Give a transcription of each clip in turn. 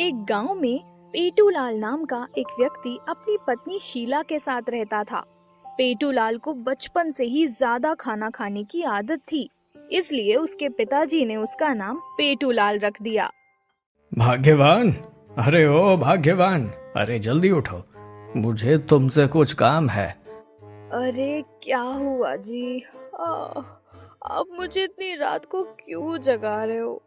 एक गांव में पेटूलाल नाम का एक व्यक्ति अपनी पत्नी शीला के साथ रहता था। पेटूलाल को बचपन से ही ज्यादा खाना खाने की आदत थी, इसलिए उसके पिताजी ने उसका नाम पेटूलाल रख दिया। भाग्यवान। अरे ओ भाग्यवान, अरे जल्दी उठो, मुझे तुमसे कुछ काम है। अरे क्या हुआ जी? आप मुझे इतनी रात को क्यों जगा रहे हो?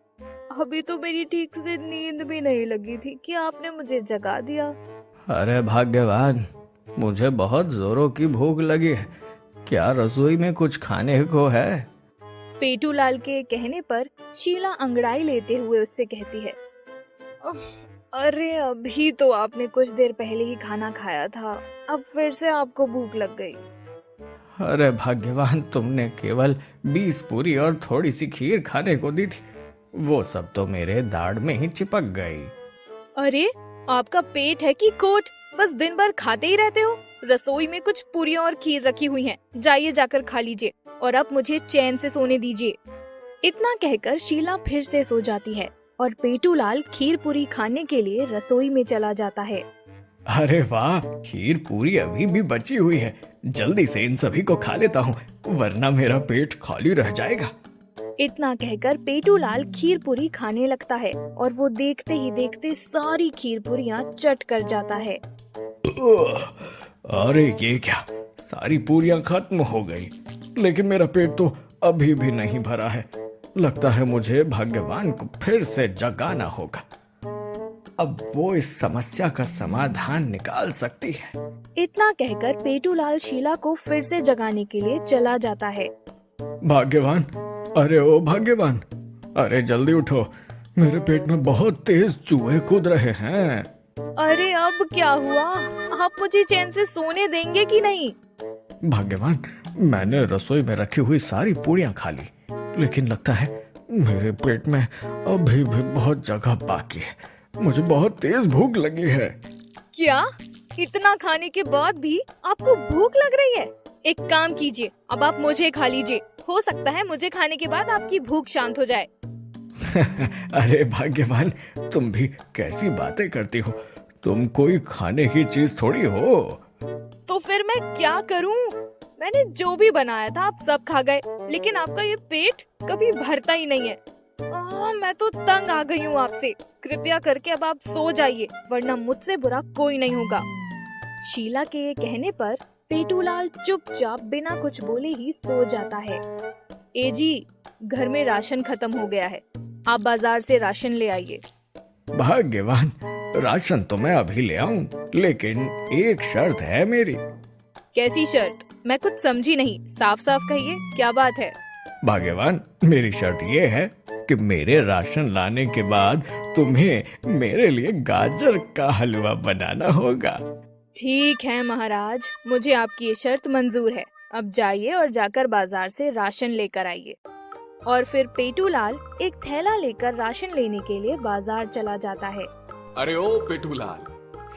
अभी तो मेरी ठीक से नींद भी नहीं लगी थी कि आपने मुझे जगा दिया। अरे भाग्यवान, मुझे बहुत जोरों की भूख लगी है। क्या रसोई में कुछ खाने को है? पेटूलाल के कहने पर शीला अंगड़ाई लेते हुए उससे कहती है, "अह, अरे अभी तो आपने कुछ देर पहले ही खाना खाया था, अब फिर से आपको भूख लग गई।" अरे भाग्यवान, तुमने केवल 20 पूरी और थोड़ी सी खीर खाने को दी थी, वो सब तो मेरे दाढ़ में ही चिपक गई। अरे आपका पेट है कि कोट? बस दिन भर खाते ही रहते हो। रसोई में कुछ पूरियां और खीर रखी हुई हैं, जाइए जाकर खा लीजिए और अब मुझे चैन से सोने दीजिए। इतना कहकर शीला फिर से सो जाती है और पेटूलाल खीर पूरी खाने के लिए रसोई में चला जाता है। अरे वाह, खीर पूरी अभी भी बची हुई है, जल्दी से इन सभी को खा लेता हूँ, वरना मेरा पेट खाली रह जाएगा। इतना कहकर पेटूलाल खीर पूरी खाने लगता है और वो देखते ही देखते सारी खीर पूरियां चट कर जाता है। अरे ये क्या, सारी पूरियां खत्म हो गई, लेकिन मेरा पेट तो अभी भी नहीं भरा है। लगता है मुझे भगवान को फिर से जगाना होगा, अब वो इस समस्या का समाधान निकाल सकती है। इतना कहकर पेटूलाल शीला को फिर से जगाने के लिए चला जाता है। भाग्यवान, अरे ओ भाग्यवान, अरे जल्दी उठो, मेरे पेट में बहुत तेज चूहे कूद रहे हैं। अरे अब क्या हुआ? आप मुझे चैन से सोने देंगे कि नहीं? भाग्यवान, मैंने रसोई में रखी हुई सारी पूरियां खा ली, लेकिन लगता है मेरे पेट में अभी भी बहुत जगह बाकी है। मुझे बहुत तेज भूख लगी है। क्या? इतना खाने के बाद भी आपको भूख लग रही है? एक काम कीजिए, अब आप मुझे खा लीजिए, हो सकता है मुझे खाने के बाद आपकी भूख शांत हो जाए। अरे भाग्यवान, तुम भी कैसी बातें करती हो, तुम कोई खाने की चीज थोड़ी हो। तो फिर मैं क्या करूं? मैंने जो भी बनाया था आप सब खा गए, लेकिन आपका ये पेट कभी भरता ही नहीं है। मैं तो तंग आ गई हूँ आपसे। कृपया करके अब आप सो जाइए, वरना मुझसे बुरा कोई नहीं होगा। शीला के ये कहने पर पेटूलाल चुपचाप बिना कुछ बोले ही सो जाता है। ए जी, घर में राशन खत्म हो गया है, आप बाजार से राशन ले आइए। भाग्यवान, राशन तो मैं अभी ले आऊं, लेकिन एक शर्त है मेरी। कैसी शर्त? मैं कुछ समझी नहीं, साफ साफ कहिए, क्या बात है? भाग्यवान, मेरी शर्त ये है कि मेरे राशन लाने के बाद तुम्हें मेरे लिए गाजर का हलवा बनाना होगा। ठीक है महाराज, मुझे आपकी ये शर्त मंजूर है। अब जाइए और जाकर बाजार से राशन लेकर आइए। और फिर पेटूलाल एक थैला लेकर राशन लेने के लिए बाजार चला जाता है। अरे ओ पेटूलाल,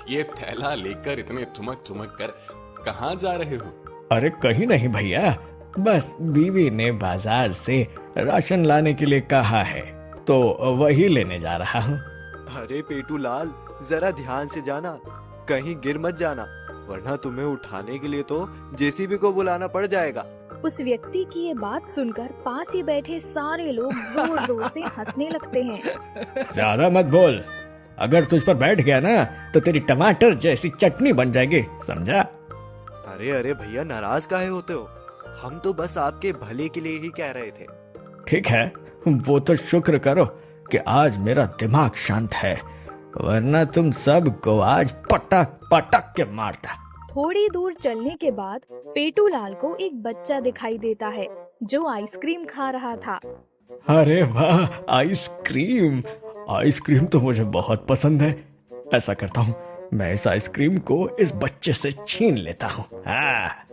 ये थैला लेकर इतने ठुमक ठुमक कर कहाँ जा रहे हो? अरे कहीं नहीं भैया, बस बीवी ने बाजार से राशन लाने के लिए कहा है, तो वही लेने जा रहा हूँ। अरे पेटूलाल, जरा ध्यान से जाना, कहीं गिर मत जाना, वरना तुम्हें उठाने के लिए तो जेसीबी को बुलाना पड़ जाएगा। उस व्यक्ति की ये बात सुनकर पास ही बैठे सारे लोग जोर जोर से हंसने लगते हैं। ज्यादा मत बोल, अगर तुझ पर बैठ गया ना तो तेरी टमाटर जैसी चटनी बन जाएगी, समझा? अरे अरे भैया, नाराज काहे होते हो? हम तो बस आपके भले के लिए ही कह रहे थे। ठीक है, वो तो शुक्र करो कि आज मेरा दिमाग शांत है, वरना तुम सबको आज पटक पटक के मारता। थोड़ी दूर चलने के बाद पेटूलाल को एक बच्चा दिखाई देता है जो आइसक्रीम खा रहा था। अरे वाह, आइसक्रीम! आइसक्रीम तो मुझे बहुत पसंद है। ऐसा करता हूँ, मैं इस आइसक्रीम को इस बच्चे से छीन लेता हूँ। हाँ।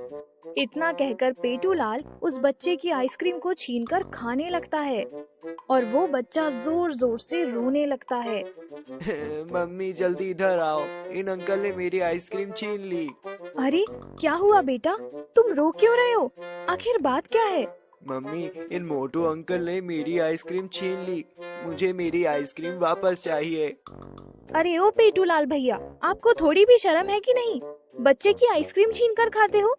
इतना कहकर पेटूलाल उस बच्चे की आइसक्रीम को छीनकर खाने लगता है और वो बच्चा जोर जोर से रोने लगता है। मम्मी जल्दी इधर आओ, इन अंकल ने मेरी आइसक्रीम छीन ली। अरे क्या हुआ बेटा, तुम रो क्यों रहे हो? आखिर बात क्या है? मम्मी, इन मोटू अंकल ने मेरी आइसक्रीम छीन ली, मुझे मेरी आइसक्रीम वापस चाहिए। अरे ओ पेटूलाल भैया, आपको थोड़ी भी शर्म है कि नहीं? बच्चे की आइसक्रीम छीन कर खाते हो।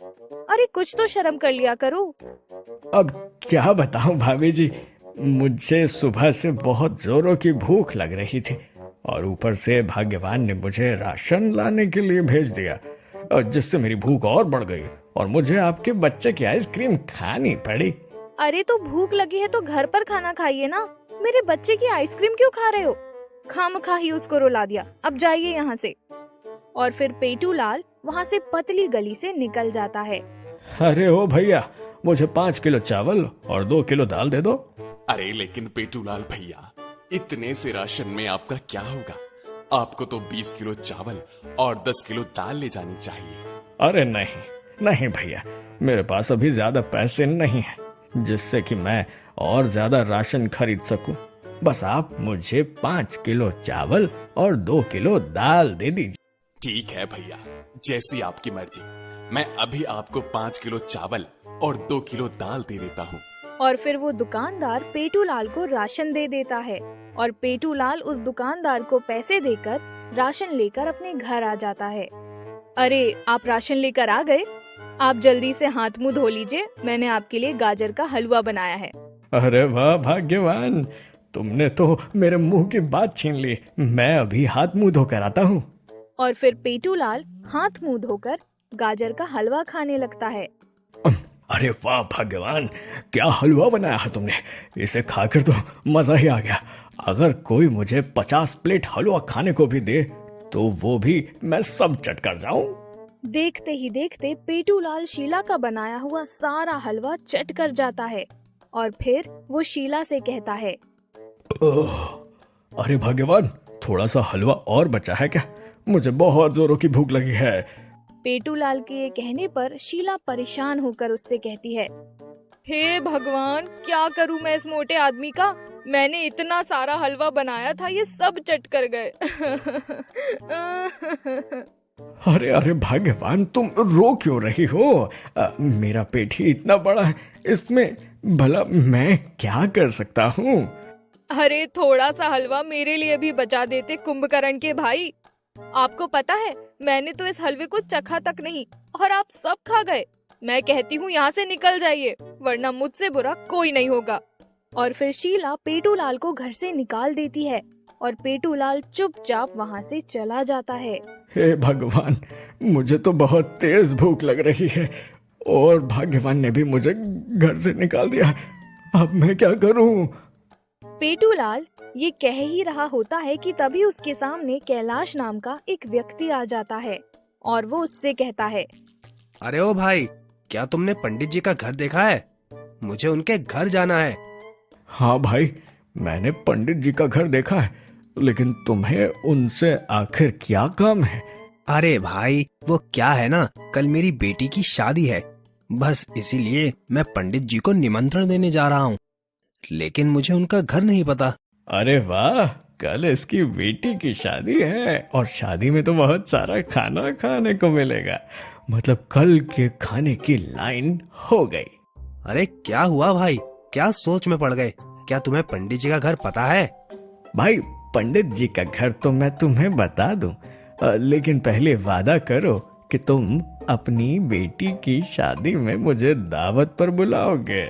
अरे कुछ तो शर्म कर लिया करो। अब क्या बताऊं भाभी जी, मुझे सुबह से बहुत जोरों की भूख लग रही थी और ऊपर से भाग्यवान ने मुझे राशन लाने के लिए भेज दिया, और जिससे मेरी भूख और बढ़ गई और मुझे आपके बच्चे की आइसक्रीम खानी पड़ी। अरे तो भूख लगी है तो घर पर खाना खाइए ना, मेरे बच्चे की आइसक्रीम क्यों खा रहे हो? खामखा ही उसको रुला दिया। अब जाइए यहाँ से। और फिर पेटूलाल वहाँ से पतली गली से निकल जाता है। अरे ओ भैया, मुझे 5 किलो चावल और 2 किलो दाल दे दो। अरे लेकिन पेटूलाल भैया, इतने से राशन में आपका क्या होगा? आपको तो 20 किलो चावल और 10 किलो दाल ले जानी चाहिए। अरे नहीं नहीं भैया, मेरे पास अभी ज्यादा पैसे नहीं हैं जिससे कि मैं और ज्यादा राशन खरीद सकूं। बस आप मुझे 5 किलो चावल और 2 किलो दाल दे दीजिए। ठीक है भैया, जैसी आपकी मर्जी। मैं अभी आपको 5 किलो चावल और 2 किलो दाल दे देता हूँ। और फिर वो दुकानदार पेटूलाल को राशन दे देता है और पेटूलाल उस दुकानदार को पैसे देकर राशन लेकर अपने घर आ जाता है। अरे आप राशन लेकर आ गए? आप जल्दी से हाथ मुंह धो लीजिए, मैंने आपके लिए गाजर का हलवा बनाया है। अरे वाह भाग्यवान, तुमने तो मेरे मुंह की बात छीन ली। मैं अभी हाथ मुंह धोकर आता हूँ। और फिर पेटूलाल हाथ मुंह धोकर गाजर का हलवा खाने लगता है। अरे वाह भाग्यवान, क्या हलवा बनाया है तुमने। इसे खाकर तो मजा ही आ गया। अगर कोई मुझे 50 प्लेट हलवा खाने को भी दे तो वो भी मैं सब चट कर जाऊं। देखते ही देखते पेटूलाल शीला का बनाया हुआ सारा हलवा चट कर जाता है और फिर वो शीला से कहता है, अरे भाग्यवान, थोड़ा सा हलवा और बचा है क्या? मुझे बहुत जोरों की भूख लगी है। पेटूलाल के ये कहने पर शीला परेशान होकर उससे कहती है, हे भगवान, क्या करूं मैं इस मोटे आदमी का? मैंने इतना सारा हलवा बनाया था, ये सब चट कर गए। अरे अरे भाग्यवान, तुम रो क्यों रही हो? मेरा पेट ही इतना बड़ा है, इसमें भला मैं क्या कर सकता हूँ? अरे थोड़ा सा हलवा मेरे लिए भी बचा देते कुंभकर्ण के भाई। आपको पता है, मैंने तो इस हलवे को चखा तक नहीं और आप सब खा गए। मैं कहती हूँ यहाँ से निकल जाइए, वरना मुझसे बुरा कोई नहीं होगा। और फिर शीला पेटूलाल को घर से निकाल देती है और पेटूलाल चुपचाप वहाँ से चला जाता है। हे भगवान, मुझे तो बहुत तेज भूख लग रही है और भाग्यवान ने भी मुझे घर से निकाल दिया। अब मैं क्या करूँ? पेटूलाल ये कह ही रहा होता है कि तभी उसके सामने कैलाश नाम का एक व्यक्ति आ जाता है और वो उससे कहता है, अरे ओ भाई, क्या तुमने पंडित जी का घर देखा है? मुझे उनके घर जाना है। हाँ भाई, मैंने पंडित जी का घर देखा है, लेकिन तुम्हें उनसे आखिर क्या काम है? अरे भाई, वो क्या है ना, कल मेरी बेटी की शादी है, बस इसीलिए मैं पंडित जी को निमंत्रण देने जा रहा हूँ, लेकिन मुझे उनका घर नहीं पता। अरे वाह, कल इसकी बेटी की शादी है और शादी में तो बहुत सारा खाना खाने को मिलेगा। मतलब कल के खाने की लाइन हो गई। अरे क्या हुआ भाई, क्या सोच में पड़ गए? क्या तुम्हें पंडित जी का घर पता है? भाई, पंडित जी का घर तो मैं तुम्हें बता दूं, लेकिन पहले वादा करो कि तुम अपनी बेटी की शादी में मुझे दावत पर बुलाओगे।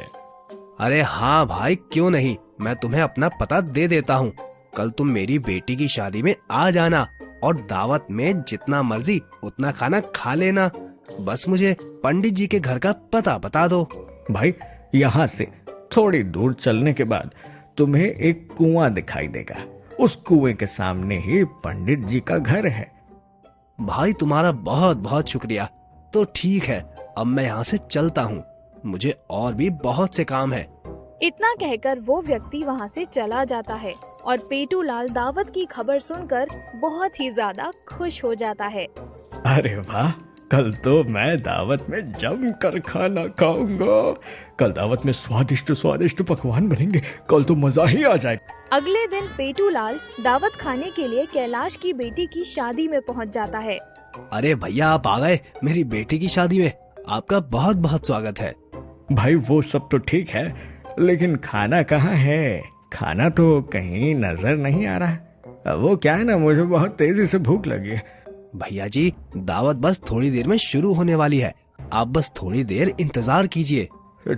अरे हाँ भाई, क्यों नहीं, मैं तुम्हें अपना पता दे देता हूँ। कल तुम मेरी बेटी की शादी में आ जाना और दावत में जितना मर्जी उतना खाना खा लेना। बस मुझे पंडित जी के घर का पता बता दो। भाई, यहाँ से थोड़ी दूर चलने के बाद तुम्हें एक कुआं दिखाई देगा। उस कुएं के सामने ही पंडित जी का घर है। भाई तुम्हारा बहुत बहुत शुक्रिया। तो ठीक है, अब मैं यहाँ से चलता हूँ, मुझे और भी बहुत से काम है। इतना कहकर वो व्यक्ति वहाँ से चला जाता है और पेटूलाल दावत की खबर सुनकर बहुत ही ज्यादा खुश हो जाता है। अरे वाह, कल तो मैं दावत में जमकर खाना खाऊंगा। कल दावत में स्वादिष्ट स्वादिष्ट पकवान बनेंगे। कल तो मजा ही आ जाए। अगले दिन पेटूलाल दावत खाने के लिए कैलाश की बेटी की शादी में पहुंच जाता है। अरे भैया, आप आ गए मेरी बेटी की शादी में, आपका बहुत बहुत स्वागत है। भाई वो सब तो ठीक है, लेकिन खाना कहाँ है? खाना तो कहीं नजर नहीं आ रहा है। वो क्या है ना, मुझे बहुत तेजी से भूख लगी है। भैया जी, दावत बस थोड़ी देर में शुरू होने वाली है, आप बस थोड़ी देर इंतजार कीजिए।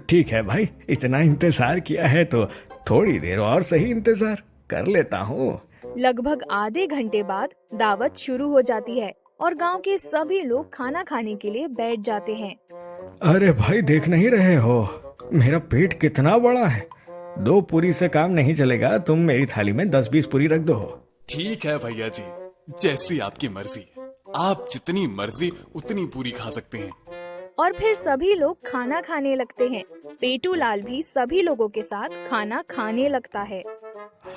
ठीक है भाई, इतना इंतजार किया है तो थोड़ी देर और सही इंतजार कर लेता हूँ। लगभग आधे घंटे बाद दावत शुरू हो जाती है और गांव के सभी लोग खाना खाने के लिए बैठ जाते हैं। अरे भाई, देख नहीं रहे हो मेरा पेट कितना बड़ा है? 2 पूरी से काम नहीं चलेगा, तुम मेरी थाली में 10-20 पूरी रख दो। ठीक है भैया जी, जैसी आपकी मर्जी, आप जितनी मर्जी उतनी पूरी खा सकते हैं। और फिर सभी लोग खाना खाने लगते हैं। पेटू लाल भी सभी लोगों के साथ खाना खाने लगता है।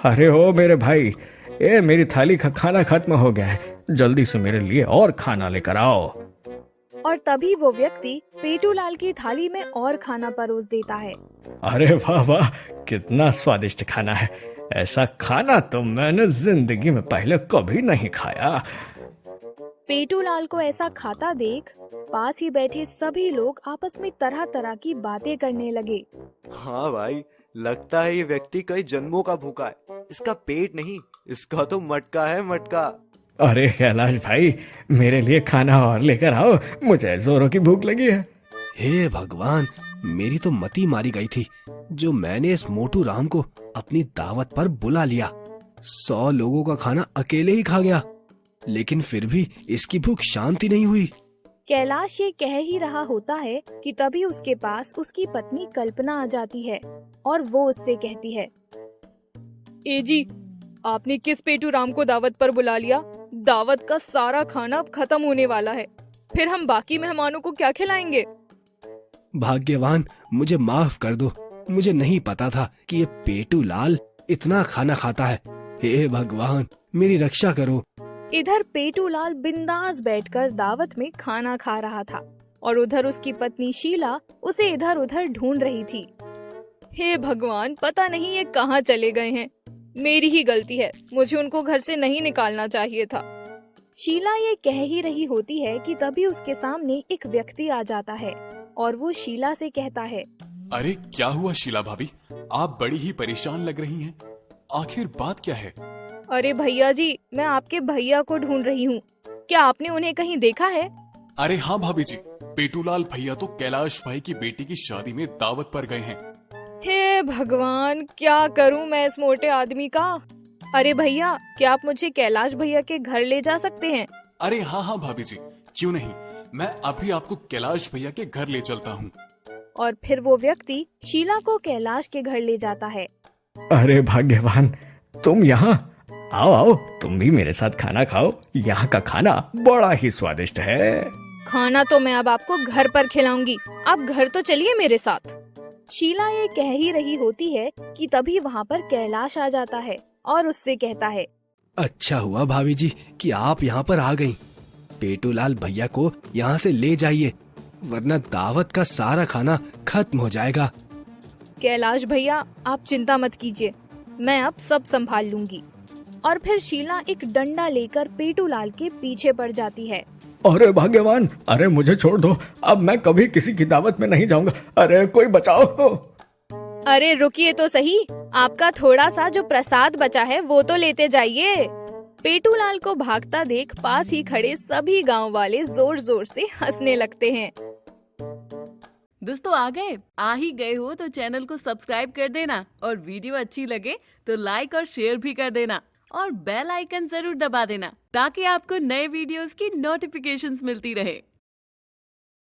अरे ओ मेरे भाई, मेरी थाली का खाना खत्म हो गया है, जल्दी से मेरे लिए और खाना लेकर आओ। और तभी वो व्यक्ति पेटू लाल की थाली में और खाना परोस देता है। अरे वाह वाह, कितना स्वादिष्ट खाना है। ऐसा खाना तो मैंने जिंदगी में पहले कभी नहीं खाया। पेटू लाल को ऐसा खाता देख पास ही बैठे सभी लोग आपस में तरह तरह की बातें करने लगे। हाँ भाई, लगता है ये व्यक्ति कई जन्मों का भूखा है। इसका पेट नहीं, इसका तो मटका है, मटका। अरे कैलाश भाई, मेरे लिए खाना और लेकर आओ, मुझे जोरों की भूख लगी है। हे भगवान, मेरी तो मती मारी गई थी जो मैंने इस मोटू राम को अपनी दावत पर बुला लिया। 100 लोगों का खाना अकेले ही खा गया, लेकिन फिर भी इसकी भूख शांति नहीं हुई। कैलाश ये कह ही रहा होता है कि तभी उसके पास उसकी पत्नी कल्पना आ जाती है और वो उससे कहती है, ए जी, आपने किस पेटू राम को दावत पर बुला लिया? दावत का सारा खाना अब खत्म होने वाला है, फिर हम बाकी मेहमानों को क्या खिलाएंगे? भाग्यवान, मुझे माफ कर दो, मुझे नहीं पता था कि ये पेटू लाल इतना खाना खाता है। हे भगवान, मेरी रक्षा करो। इधर पेटू लाल बिंदास बैठकर दावत में खाना खा रहा था और उधर उसकी पत्नी शीला उसे इधर उधर ढूंढ रही थी। हे भगवान, पता नहीं ये कहाँ चले गए हैं। मेरी ही गलती है, मुझे उनको घर से नहीं निकालना चाहिए था। शीला ये कह ही रही होती है कि तभी उसके सामने एक व्यक्ति आ जाता है और वो शीला से कहता है, अरे क्या हुआ शीला भाभी, आप बड़ी ही परेशान लग रही हैं। आखिर बात क्या है? अरे भैया जी, मैं आपके भैया को ढूंढ रही हूँ, क्या आपने उन्हें कहीं देखा है? अरे हाँ भाभी जी, पेटूलाल भैया तो कैलाश भाई की बेटी की शादी में दावत पर गए हैं। हे भगवान, क्या करूं मैं इस मोटे आदमी का? अरे भैया, क्या आप मुझे कैलाश भैया के घर ले जा सकते हैं? अरे हाँ हाँ भाभी जी, क्यों नहीं, मैं अभी आपको कैलाश भैया के घर ले चलता हूँ। और फिर वो व्यक्ति शीला को कैलाश के घर ले जाता है। अरे भाग्यवान, तुम यहाँ आओ आओ, तुम भी मेरे साथ खाना खाओ, यहाँ का खाना बड़ा ही स्वादिष्ट है। खाना तो मैं अब आपको घर पर खिलाऊंगी, आप घर तो चलिए मेरे साथ। शीला ये कह ही रही होती है कि तभी वहाँ पर कैलाश आ जाता है और उससे कहता है, अच्छा हुआ भाभी जी कि आप यहाँ पर आ गईं। पेटूलाल भैया को यहाँ से ले जाइए, वरना दावत का सारा खाना खत्म हो जाएगा। कैलाश भैया, आप चिंता मत कीजिए, मैं अब सब संभाल लूंगी। और फिर शीला एक डंडा लेकर पेटूलाल के पीछे पड़ जाती है। अरे भाग्यवान, अरे मुझे छोड़ दो, अब मैं कभी किसी की दावत में नहीं जाऊंगा, अरे कोई बचाओ। अरे रुकिए तो सही, आपका थोड़ा सा जो प्रसाद बचा है वो तो लेते जाइए। पेटूलाल को भागता देख पास ही खड़े सभी गांव वाले जोर जोर से हंसने लगते हैं। दोस्तों, आ ही गए हो तो चैनल को सब्सक्राइब कर देना और वीडियो अच्छी लगे तो लाइक और शेयर भी कर देना और बेल आइकन जरूर दबा देना ताकि आपको नए वीडियोस की नोटिफिकेशंस मिलती रहे।